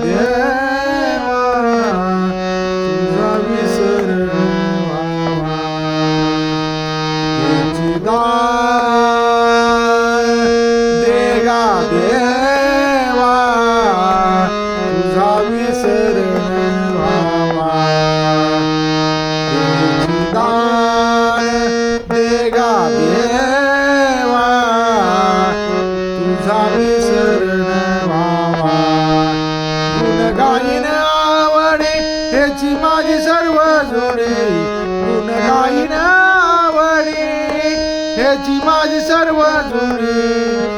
देवा तुझा विसर व्हावा. हेची दान देगा देवा तुझा विसर व्हावा. हेची दान देगा देवा तुझा विसर व्हावा. गुण गाईन आवडे हेची माझी सर्व जोडी. गुण गाईन आवडे हेची माझी सर्व जोडी.